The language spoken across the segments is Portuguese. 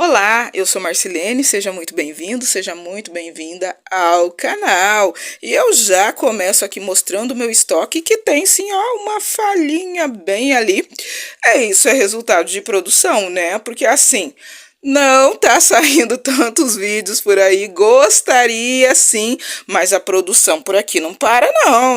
Olá, eu sou Marcilene, seja muito bem-vindo, seja muito bem-vinda ao canal. E eu já começo aqui mostrando o meu estoque que tem sim, ó, uma falhinha bem ali. Isso é resultado de produção, né? Porque assim, não tá saindo tantos vídeos por aí, gostaria sim, mas a produção por aqui não para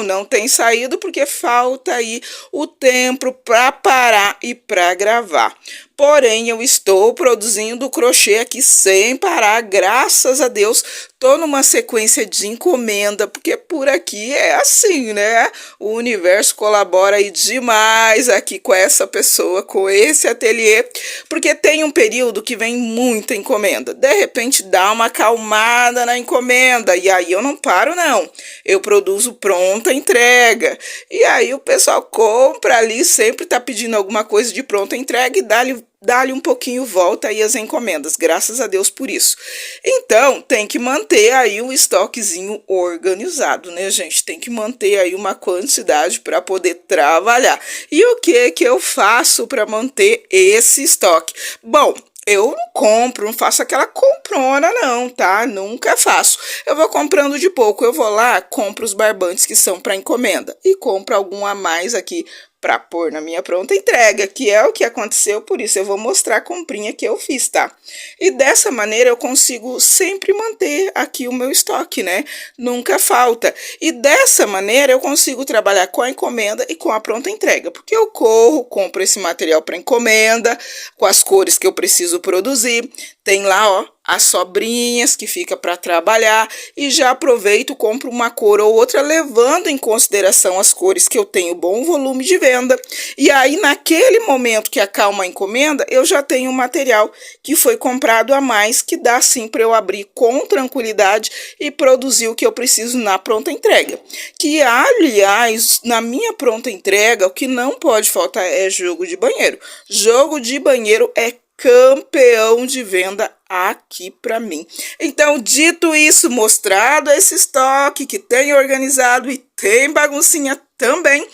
não tem saído porque falta aí o tempo para parar e para gravar. Porém, eu estou produzindo crochê aqui sem parar, graças a Deus. Tô numa sequência de encomenda, porque por aqui é assim, né? O universo colabora aí demais aqui com essa pessoa, com esse ateliê, porque tem um período que vem muita encomenda. De repente dá uma acalmada na encomenda, e aí eu não paro não. Eu produzo pronta entrega. E aí o pessoal compra ali, sempre tá pedindo alguma coisa de pronta entrega e dá-lhe um pouquinho volta aí as encomendas, graças a Deus por isso. Então, tem que manter aí um estoquezinho organizado, né, gente? Tem que manter aí uma quantidade para poder trabalhar. E o que eu faço para manter esse estoque? Bom, eu não compro, não faço aquela comprona não, tá? Nunca faço. Eu vou comprando de pouco. Eu vou lá, compro os barbantes que são para encomenda e compro algum a mais aqui para pôr na minha pronta entrega, que é o que aconteceu, por isso eu vou mostrar a comprinha que eu fiz, tá? E dessa maneira eu consigo sempre manter aqui o meu estoque, né? Nunca falta. E dessa maneira eu consigo trabalhar com a encomenda e com a pronta entrega, porque eu corro, compro esse material para encomenda, com as cores que eu preciso produzir, tem lá, ó, as sobrinhas que fica para trabalhar e já aproveito, compro uma cor ou outra, levando em consideração as cores que eu tenho bom volume de venda. E aí, naquele momento que acalma a encomenda, eu já tenho um material que foi comprado a mais, que dá sim para eu abrir com tranquilidade e produzir o que eu preciso na pronta entrega. Que, aliás, na minha pronta entrega, o que não pode faltar é jogo de banheiro. Jogo de banheiro é campeão de venda aqui para mim. Então, dito isso, mostrado esse estoque que tem organizado e tem baguncinha também,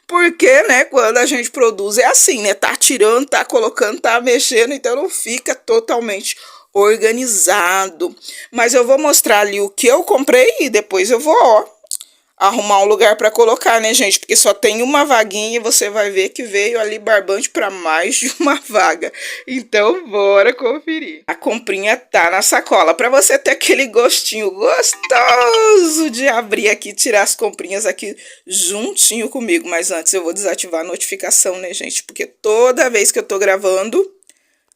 porque, né, quando a gente produz é assim, né, tá tirando, tá colocando, tá mexendo, então não fica totalmente organizado. Mas eu vou mostrar ali o que eu comprei e depois eu vou, ó, arrumar um lugar para colocar, né, gente? Porque só tem uma vaguinha e você vai ver que veio ali barbante para mais de uma vaga. Então, bora conferir. A comprinha tá na sacola para você ter aquele gostinho gostoso de abrir aqui, tirar as comprinhas aqui juntinho comigo. Mas antes eu vou desativar a notificação, né, gente? Porque toda vez que eu tô gravando,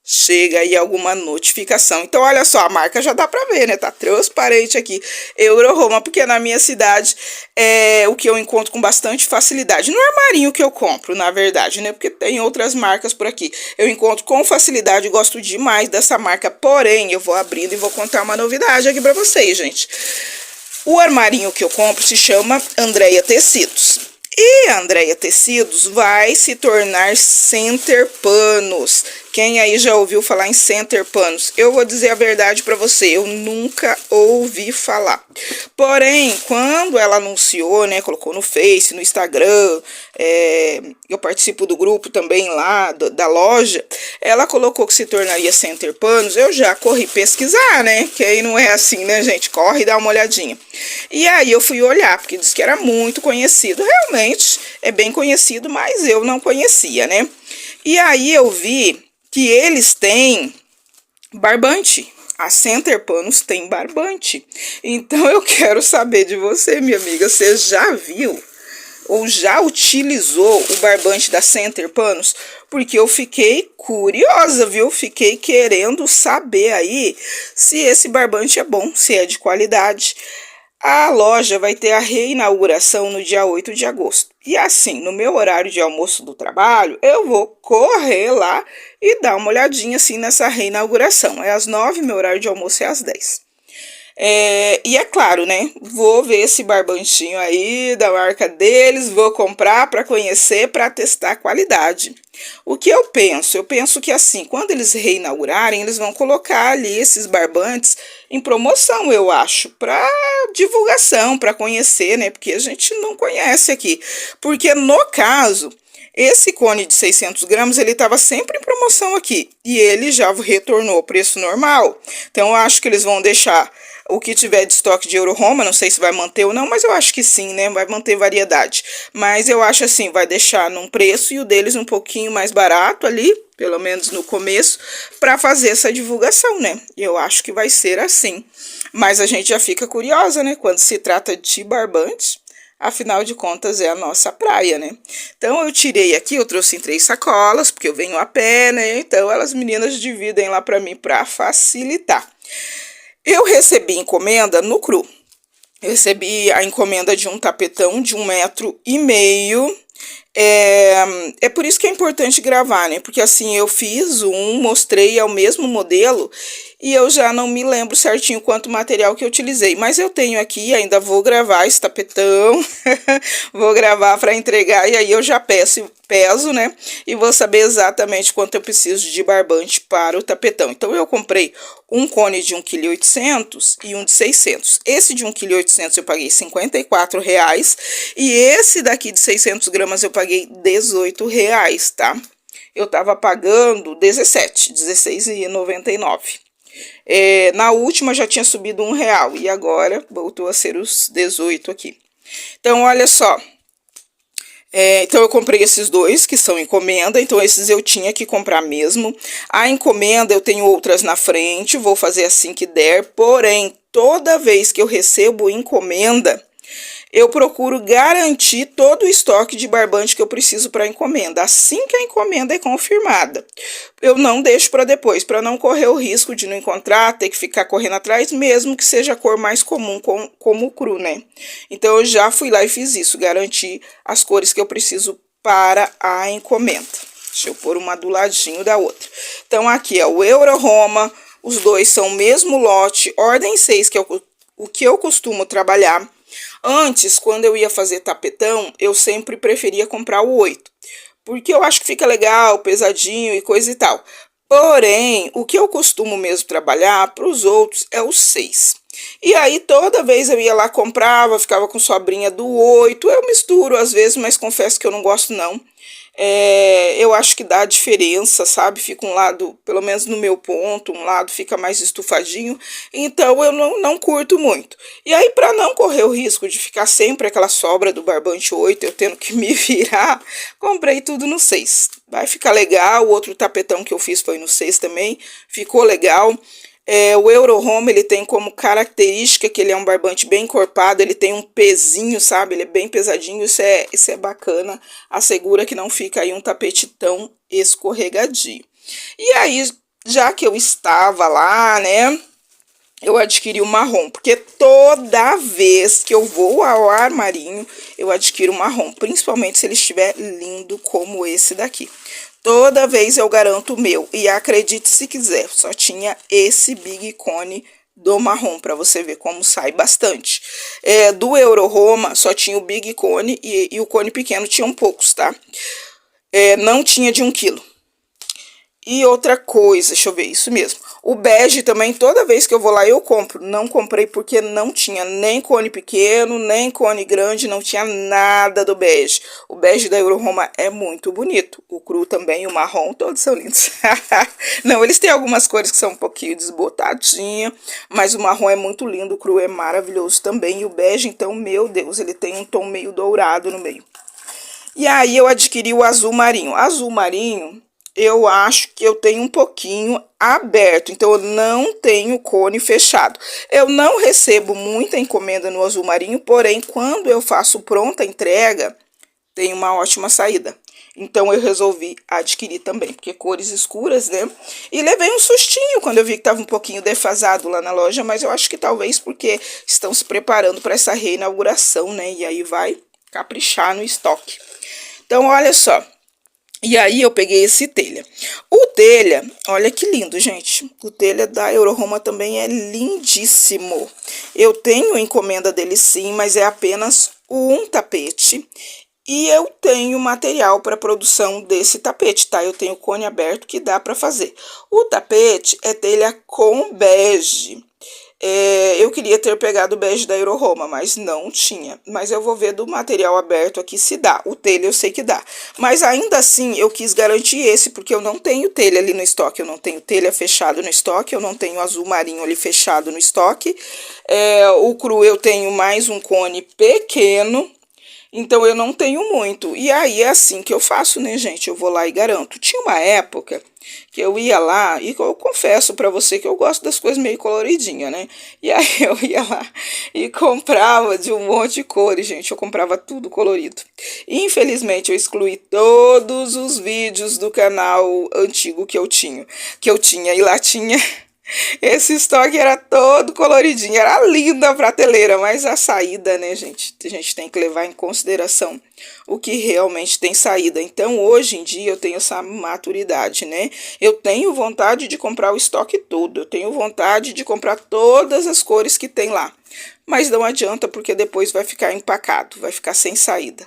chega aí alguma notificação. Então, olha só, a marca já dá pra ver, né? Tá transparente aqui. Euroroma, porque na minha cidade é o que eu encontro com bastante facilidade. No armarinho que eu compro, na verdade, né? Porque tem outras marcas por aqui. Eu encontro com facilidade, gosto demais dessa marca. Porém, eu vou abrindo e vou contar uma novidade aqui pra vocês, gente. O armarinho que eu compro se chama Andréia Tecidos. E a Andréia Tecidos vai se tornar Center Panos. Quem aí já ouviu falar em Center Panos? Eu vou dizer a verdade para você, eu nunca ouvi falar. Porém, quando ela anunciou, né, colocou no Face, no Instagram, eu participo do grupo também lá, da loja, ela colocou que se tornaria Center Panos, eu já corri pesquisar, né, que aí não é assim, né, gente, corre e dá uma olhadinha. E aí eu fui olhar, porque disse que era muito conhecido, realmente é bem conhecido, mas eu não conhecia, né. E aí eu vi que eles têm barbante. A Center Panos tem barbante. Então eu quero saber de você, minha amiga, você já viu ou já utilizou o barbante da Center Panos? Porque eu fiquei curiosa, viu? Fiquei querendo saber aí se esse barbante é bom, se é de qualidade. A loja vai ter a reinauguração no dia 8 de agosto. E assim, no meu horário de almoço do trabalho, eu vou correr lá e dar uma olhadinha assim nessa reinauguração. É às 9, meu horário de almoço é às 10. E é claro, né? Vou ver esse barbantinho aí da marca deles, vou comprar para conhecer, para testar a qualidade. O que eu penso? Eu penso que assim, quando eles reinaugurarem, eles vão colocar ali esses barbantes em promoção, eu acho, para divulgação, para conhecer, né? Porque a gente não conhece aqui. Porque no caso, Esse cone de 600 gramas, ele estava sempre em promoção aqui. E ele já retornou ao preço normal. Então, eu acho que eles vão deixar o que tiver de estoque de Euro Roma. Não sei se vai manter ou não, mas eu acho que sim, né? Vai manter variedade. Mas eu acho assim, vai deixar num preço e o deles um pouquinho mais barato ali, pelo menos no começo, para fazer essa divulgação, né? E eu acho que vai ser assim. Mas a gente já fica curiosa, né? Quando se trata de barbante. Afinal de contas, é a nossa praia, né? Então, eu tirei aqui, eu trouxe em 3 sacolas, porque eu venho a pé, né? Então, elas meninas dividem lá para mim para facilitar. Eu recebi encomenda no cru. Eu recebi a encomenda de um tapetão de 1,5 m. É por isso que é importante gravar, né? Porque assim, eu fiz mostrei ao mesmo modelo e eu já não me lembro certinho quanto material que eu utilizei. Mas eu tenho aqui, ainda vou gravar esse tapetão, vou gravar para entregar e aí eu já peso, né? E vou saber exatamente quanto eu preciso de barbante para o tapetão. Então, eu comprei um cone de 1,8 kg e um de 600. Esse de 1,8 kg eu paguei R$54 e esse daqui de 600 gramas eu paguei R$18, tá? Eu tava pagando 16,99. Na última já tinha subido R$1 e agora voltou a ser os 18 aqui. Então, olha só. Então, eu comprei esses dois, que são encomenda, então esses eu tinha que comprar mesmo. A encomenda eu tenho outras na frente, vou fazer assim que der, porém, toda vez que eu recebo encomenda, eu procuro garantir todo o estoque de barbante que eu preciso para a encomenda, assim que a encomenda é confirmada. Eu não deixo para depois, para não correr o risco de não encontrar, ter que ficar correndo atrás, mesmo que seja a cor mais comum, como o cru, né? Então, eu já fui lá e fiz isso, garanti as cores que eu preciso para a encomenda. Deixa eu pôr uma do ladinho da outra. Então, aqui é o Euro Roma, os dois são o mesmo lote, ordem 6, que é o que eu costumo trabalhar. Antes, quando eu ia fazer tapetão, eu sempre preferia comprar o 8, porque eu acho que fica legal, pesadinho e coisa e tal. Porém, o que eu costumo mesmo trabalhar para os outros é o 6. E aí, toda vez eu ia lá, comprava, ficava com sobrinha do 8. Eu misturo às vezes, mas confesso que eu não gosto não. Eu acho que dá diferença, sabe? Fica um lado, pelo menos no meu ponto, um lado fica mais estufadinho, então eu não curto muito. E aí, para não correr o risco de ficar sempre aquela sobra do barbante 8, eu tendo que me virar, comprei tudo no 6. Vai ficar legal, o outro tapetão que eu fiz foi no 6 também, ficou legal. O Euro Roma, ele tem como característica que ele é um barbante bem encorpado, ele tem um pezinho, sabe? Ele é bem pesadinho, isso é bacana, assegura que não fica aí um tapete tão escorregadio. E aí, já que eu estava lá, né, eu adquiri o marrom, porque toda vez que eu vou ao armarinho, eu adquiro o marrom, principalmente se ele estiver lindo como esse daqui. Toda vez eu garanto o meu, e acredite se quiser, só tinha esse Big Cone do marrom, para você ver como sai bastante. Do Euro Roma só tinha o Big Cone e o cone pequeno tinham poucos, tá? Não tinha de 1 kg. E outra coisa, deixa eu ver, isso mesmo. O bege também, toda vez que eu vou lá eu compro. Não comprei porque não tinha nem cone pequeno, nem cone grande, não tinha nada do bege. O bege da Euro Roma é muito bonito. O cru também, o marrom, todos são lindos. Não, eles têm algumas cores que são um pouquinho desbotadinhas, mas o marrom é muito lindo, o cru é maravilhoso também. E o bege, então, meu Deus, ele tem um tom meio dourado no meio. E aí eu adquiri o azul marinho. Azul marinho, eu acho que eu tenho um pouquinho aberto, então eu não tenho cone fechado. Eu não recebo muita encomenda no azul marinho, porém, quando eu faço pronta entrega, tem uma ótima saída. Então, eu resolvi adquirir também, porque cores escuras, né? E levei um sustinho quando eu vi que estava um pouquinho defasado lá na loja, mas eu acho que talvez porque estão se preparando para essa reinauguração, né? E aí vai caprichar no estoque. Então, olha só. E aí eu peguei esse telha. O telha, olha que lindo, gente. O telha da Euro Roma também é lindíssimo. Eu tenho encomenda dele sim, mas é apenas um tapete. E eu tenho material para produção desse tapete, tá? Eu tenho cone aberto que dá para fazer. O tapete é telha com bege. Eu queria ter pegado o bege da Eurohoma, mas não tinha. Mas eu vou ver do material aberto aqui se dá. O telha eu sei que dá. Mas ainda assim eu quis garantir esse, porque eu não tenho telha ali no estoque. Eu não tenho telha fechado no estoque, eu não tenho azul marinho ali fechado no estoque. O cru eu tenho mais um cone pequeno. Então eu não tenho muito. E aí é assim que eu faço, né, gente? Eu vou lá e garanto. Tinha uma época que eu ia lá, e eu confesso pra você que eu gosto das coisas meio coloridinhas, né? E aí eu ia lá e comprava de um monte de cores, gente. Eu comprava tudo colorido. Infelizmente eu excluí todos os vídeos do canal antigo que eu tinha, e lá tinha esse estoque era todo coloridinho, era linda a prateleira, mas a saída, né, gente? A gente tem que levar em consideração o que realmente tem saída. Então, hoje em dia, eu tenho essa maturidade, né? Eu tenho vontade de comprar o estoque todo, eu tenho vontade de comprar todas as cores que tem lá. Mas não adianta, porque depois vai ficar empacado, vai ficar sem saída.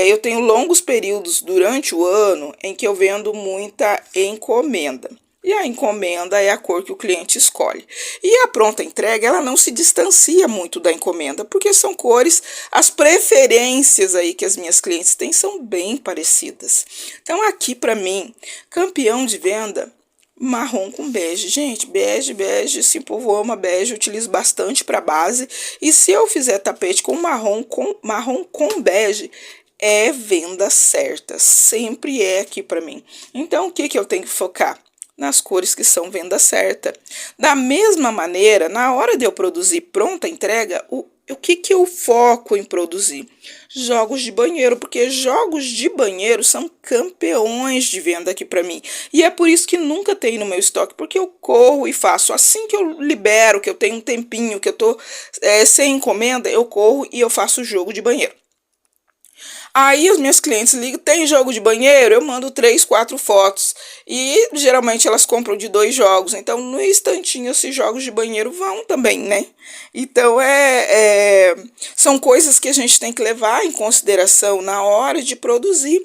Eu tenho longos períodos durante o ano em que eu vendo muita encomenda. E a encomenda é a cor que o cliente escolhe. E a pronta entrega, ela não se distancia muito da encomenda, porque são cores, as preferências aí que as minhas clientes têm são bem parecidas. Então aqui para mim, campeão de venda, marrom com bege. Gente, bege, se o povo ama bege, eu utilizo bastante para base. E se eu fizer tapete com marrom com bege, é venda certa, sempre é aqui para mim. Então o que eu tenho que focar? Nas cores que são venda certa. Da mesma maneira, na hora de eu produzir pronta entrega, o que eu foco em produzir? Jogos de banheiro, porque jogos de banheiro são campeões de venda aqui para mim. E é por isso que nunca tem no meu estoque, porque eu corro e faço. Assim que eu libero, que eu tenho um tempinho, que eu tô sem encomenda, eu corro e eu faço jogo de banheiro. Aí os meus clientes ligam, tem jogo de banheiro? Eu mando 3, 4 fotos. E geralmente elas compram de 2 jogos. Então, no instantinho, esses jogos de banheiro vão também, né? Então, são coisas que a gente tem que levar em consideração na hora de produzir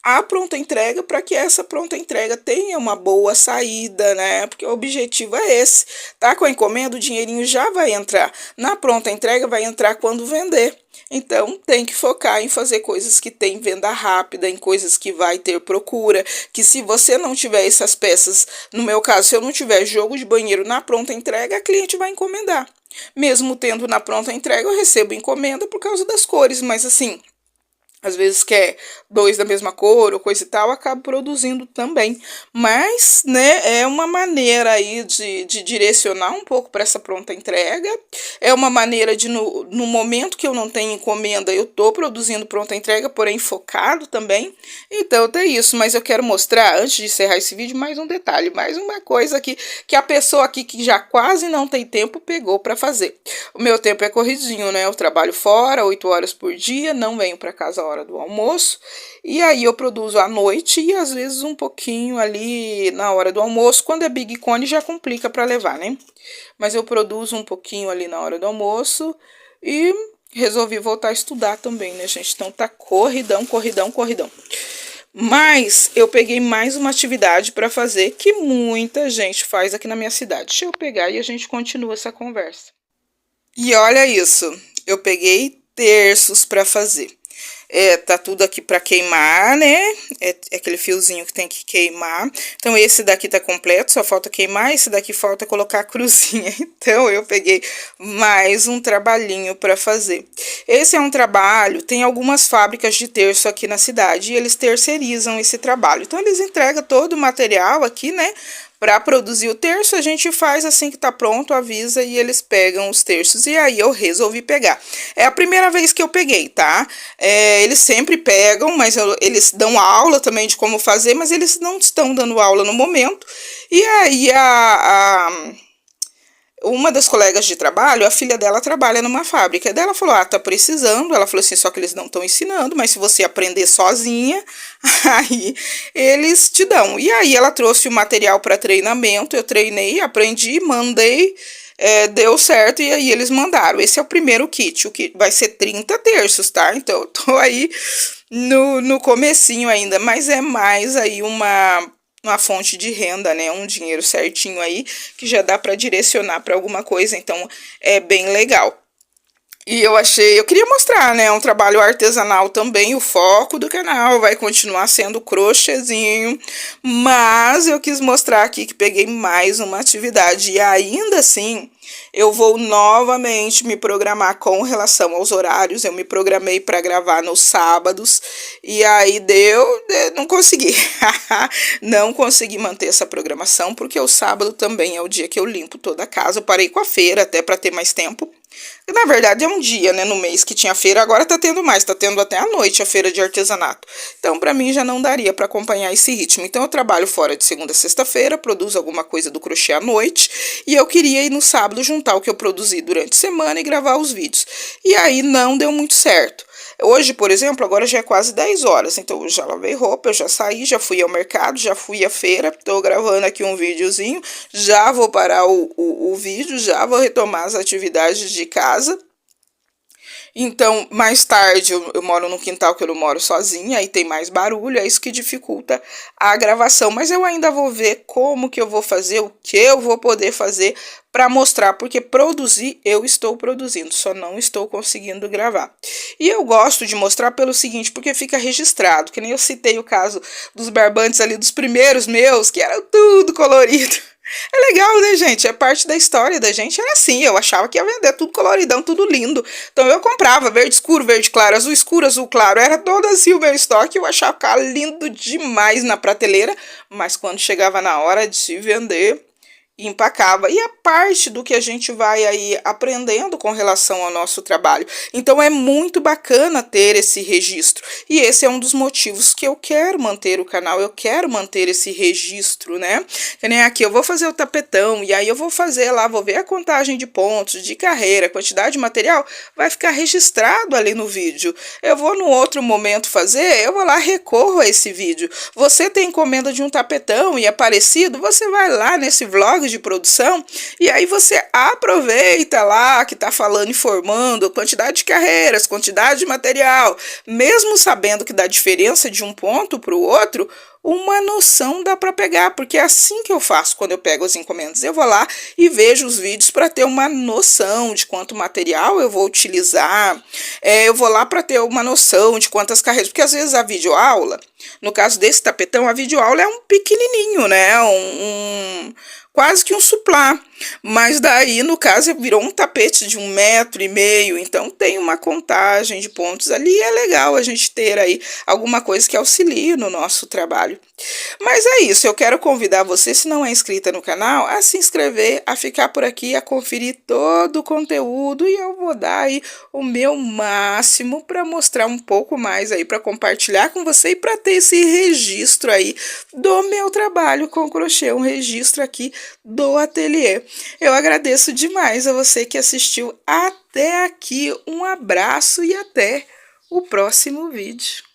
a pronta entrega, para que essa pronta entrega tenha uma boa saída, né? Porque o objetivo é esse. Tá com a encomenda, o dinheirinho já vai entrar. Na pronta entrega vai entrar quando vender. Então, tem que focar em fazer coisas que tem venda rápida, em coisas que vai ter procura, que se você não tiver essas peças, no meu caso, se eu não tiver jogo de banheiro na pronta entrega, a cliente vai encomendar. Mesmo tendo na pronta entrega, eu recebo encomenda por causa das cores, mas assim, às vezes quer 2 da mesma cor ou coisa e tal, acaba produzindo também. Mas, né, é uma maneira aí de direcionar um pouco para essa pronta entrega. É uma maneira de, no momento que eu não tenho encomenda, eu estou produzindo pronta entrega, porém focado também. Então, tem isso. Mas eu quero mostrar, antes de encerrar esse vídeo, mais um detalhe, mais uma coisa aqui, que a pessoa aqui que já quase não tem tempo pegou para fazer. O meu tempo é corridinho, né? Eu trabalho fora, 8 horas por dia, não venho para casa a hora do almoço, e aí eu produzo à noite e às vezes um pouquinho ali na hora do almoço. Quando é Big Cone já complica para levar, né? Mas eu produzo um pouquinho ali na hora do almoço e resolvi voltar a estudar também, né, gente? Então tá corridão. Mas eu peguei mais uma atividade para fazer que muita gente faz aqui na minha cidade. Deixa eu pegar e a gente continua essa conversa. E olha isso, eu peguei terços para fazer. Tá tudo aqui para queimar, né? É aquele fiozinho que tem que queimar. Então, esse daqui tá completo, só falta queimar. Esse daqui falta colocar a cruzinha. Então, eu peguei mais um trabalhinho para fazer. Esse é um trabalho, tem algumas fábricas de terço aqui na cidade e eles terceirizam esse trabalho. Então, eles entregam todo o material aqui, né? Para produzir o terço, a gente faz assim que tá pronto, avisa e eles pegam os terços. E aí eu resolvi pegar. É a primeira vez que eu peguei, tá? Eles sempre pegam, mas eles dão aula também de como fazer, mas eles não estão dando aula no momento. E aí uma das colegas de trabalho, a filha dela trabalha numa fábrica. Daí ela falou, tá precisando. Ela falou assim, só que eles não estão ensinando, mas se você aprender sozinha, aí eles te dão. E aí ela trouxe o material para treinamento, eu treinei, aprendi, mandei, deu certo e aí eles mandaram. Esse é o primeiro kit, o kit vai ser 30 terços, tá? Então eu tô aí no comecinho ainda, mas é mais aí uma fonte de renda, né? Um dinheiro certinho aí que já dá para direcionar para alguma coisa, então é bem legal. E eu queria mostrar, né, um trabalho artesanal também, o foco do canal vai continuar sendo crochêzinho, mas eu quis mostrar aqui que peguei mais uma atividade e ainda assim eu vou novamente me programar com relação aos horários. Eu me programei para gravar nos sábados e aí não consegui. Não consegui manter essa programação porque o sábado também é o dia que eu limpo toda a casa. Eu parei com a feira até para ter mais tempo. Na verdade é um dia, né, no mês que tinha feira, agora tá tendo mais, tá tendo até à noite a feira de artesanato. Então para mim já não daria para acompanhar esse ritmo. Então eu trabalho fora de segunda a sexta-feira, produzo alguma coisa do crochê à noite e eu queria ir no sábado juntar o que eu produzi durante a semana e gravar os vídeos. E aí não deu muito certo. Hoje, por exemplo, agora já é quase 10 horas, então eu já lavei roupa, eu já saí, já fui ao mercado, já fui à feira, estou gravando aqui um videozinho, já vou parar o vídeo, já vou retomar as atividades de casa. Então, mais tarde, eu moro num quintal que eu não moro sozinha, aí tem mais barulho, é isso que dificulta a gravação. Mas eu ainda vou ver como que eu vou fazer, o que eu vou poder fazer para mostrar, porque produzir eu estou produzindo, só não estou conseguindo gravar. E eu gosto de mostrar pelo seguinte, porque fica registrado, que nem eu citei o caso dos barbantes ali, dos primeiros meus, que eram tudo colorido. É legal, né, gente? É parte da história da gente. Era assim, eu achava que ia vender tudo coloridão, tudo lindo. Então eu comprava verde escuro, verde claro, azul claro. Era todo assim o meu estoque. Eu achava que ficava lindo demais na prateleira. Mas quando chegava na hora de se vender, empacava. E a parte do que a gente vai aí aprendendo com relação ao nosso trabalho. Então é muito bacana ter esse registro. E esse é um dos motivos que eu quero manter o canal, eu quero manter esse registro, né? Que nem aqui, eu vou fazer o tapetão, e aí eu vou fazer lá, vou ver a contagem de pontos, de carreira, quantidade de material, vai ficar registrado ali no vídeo. Eu vou no outro momento fazer, eu vou lá, recorro a esse vídeo. Você tem encomenda de um tapetão e é parecido, você vai lá nesse vlog de produção e aí você aproveita lá que tá falando, informando quantidade de carreiras, quantidade de material, mesmo sabendo que dá diferença de um ponto para o outro, uma noção dá para pegar, porque é assim que eu faço quando eu pego as encomendas. Eu vou lá e vejo os vídeos para ter uma noção de quanto material eu vou utilizar. Eu vou lá para ter uma noção de quantas carreiras, porque às vezes a videoaula, no caso desse tapetão, a videoaula é um pequenininho, né? Quase que um suplá, mas daí no caso virou um tapete de 1,5 m, então tem uma contagem de pontos ali, é legal a gente ter aí alguma coisa que auxilie no nosso trabalho. Mas é isso, eu quero convidar você, se não é inscrita no canal, a se inscrever, a ficar por aqui, a conferir todo o conteúdo e eu vou dar aí o meu máximo para mostrar um pouco mais aí, para compartilhar com você e para ter esse registro aí do meu trabalho com crochê, um registro aqui do ateliê. Eu agradeço demais a você que assistiu até aqui, um abraço e até o próximo vídeo.